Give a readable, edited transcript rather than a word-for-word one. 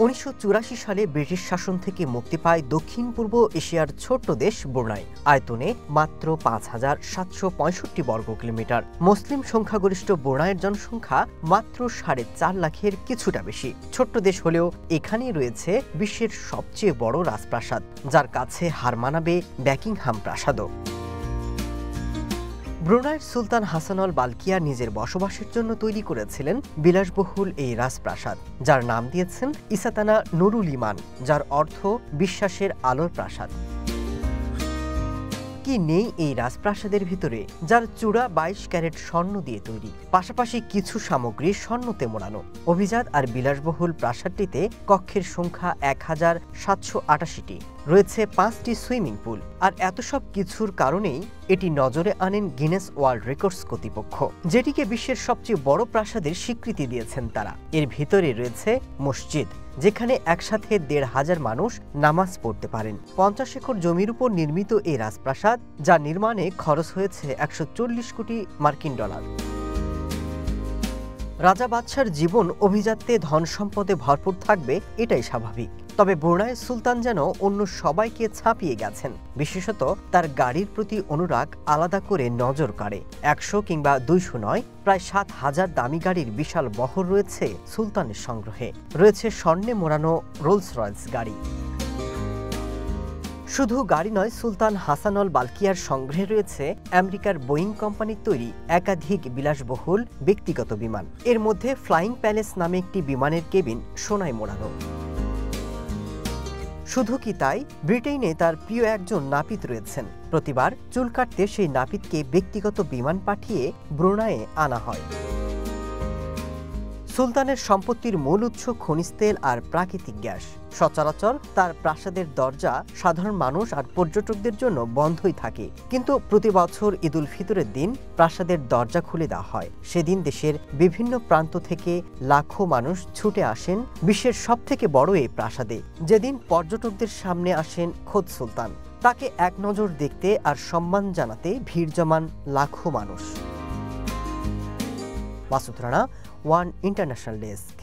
1984 সালে ব্রিটিশ শাসন থেকে মুক্তি পায় দক্ষিণ পূর্ব এশিয়ার ছোট্ট দেশ ব্রুনাই। আয়তনে মাত্র ৫,৭৬৫ বর্গ কিলোমিটার। মুসলিম সংখ্যাগরিষ্ঠ ব্রুনাইয়ের জনসংখ্যা মাত্র ৪.৫ লাখের কিছুটা বেশি। ছোট্ট দেশ হলেও এখানেই রয়েছে বিশ্বের সবচেয়ে বড় রাজপ্রাসাদ, যার কাছে হার মানাবে বাকিংহাম প্রাসাদও। ব্রুনাইয়ের সুলতান হাসান আল বালকিয়ার নিজের বসবাসের জন্য তৈরি করেছিলেন বিলাসবহুল এই রাজপ্রাসাদ, যার নাম দিয়েছেন ইসাতানা নুরুল ইমান, যার অর্থ বিশ্বাসের আলোর প্রাসাদ। কি নেই এই রাজপ্রাসাদের ভিতরে, যার চূড়া 22 ক্যারেট স্বর্ণ দিয়ে তৈরি, পাশাপাশি কিছু সামগ্রী স্বর্ণতে মোড়ানো। অভিজাত আর বিলাসবহুল প্রাসাদটিতে কক্ষের সংখ্যা ১,৭৮৮টি, রয়েছে 5টি সুইমিং পুল। আর এত সব কিছুর কারণেই এটি নজরে আনেন গিনেস ওয়ার্ল্ড রেকর্ডস কর্তৃপক্ষ, যেটিকে বিশ্বের সবচেয়ে বড় প্রাসাদের স্বীকৃতি দিয়েছেন তারা। এর ভিতরে রয়েছে মসজিদ, যেখানে একসাথে ১,৫০০ মানুষ নামাজ পড়তে পারেন। ৫০ একর জমির উপর নির্মিত এই রাজপ্রাসাদ, যা নির্মাণে খরচ হয়েছে ১৪০ কোটি মার্কিন ডলার। রাজা বাদশার জীবন অভিজাত্যে ধন সম্পদে ভরপুর থাকবে, এটাই স্বাভাবিক। তবে ব্রুনাইয়ের সুলতান যেন অন্য সবাইকে ছাপিয়ে গেছেন। বিশেষত তার গাড়ির প্রতি অনুরাগ আলাদা করে নজর কাড়ে। ১০০ কিংবা ২০০ নয়, প্রায় ৭,০০০ দামি গাড়ির বিশাল বহর রয়েছে সুলতানের সংগ্রহে। রয়েছে স্বর্ণে মোড়ানো রোলস রয়েস গাড়ি। শুধু গাড়ি নয়, সুলতান হাসান আল বালকিয়ার সংগ্রহে রয়েছে আমেরিকার বোয়িং কোম্পানির তৈরি একাধিক বিলাসবহুল ব্যক্তিগত বিমান। এর মধ্যে ফ্লাইং প্যালেস নামে একটি বিমানের কেবিন সোনায় মোড়ানো। শুধু কি তাই, ব্রিটেনে তার প্রিয় একজন নাপিত রয়েছেন। প্রতিবার চুল কাটতে সেই নাপিতকে ব্যক্তিগত বিমান পাঠিয়ে ব্রুনাইয়ে আনা হয়। সুলতানের সম্পত্তির মূল উৎস খনিজ তেল আর প্রাকৃতিক গ্যাস। সচরাচর তার প্রাসাদের দরজা সাধারণ মানুষ আর পর্যটকদের জন্য বন্ধই থাকে, কিন্তু প্রতি বছর ঈদ উল ফিতরের দিন প্রাসাদের দরজা খুলে দেওয়া হয়। সেদিন দেশের বিভিন্ন প্রান্ত থেকে লাখো মানুষ ছুটে আসেন বিশ্বের সবথেকে বড় এই প্রাসাদে, যেদিন পর্যটকদের সামনে আসেন খোদ সুলতান। তাকে এক নজর দেখতে আর সম্মান জানাতে ভিড় জমান লাখো মানুষ। Masud Rana, one international desk.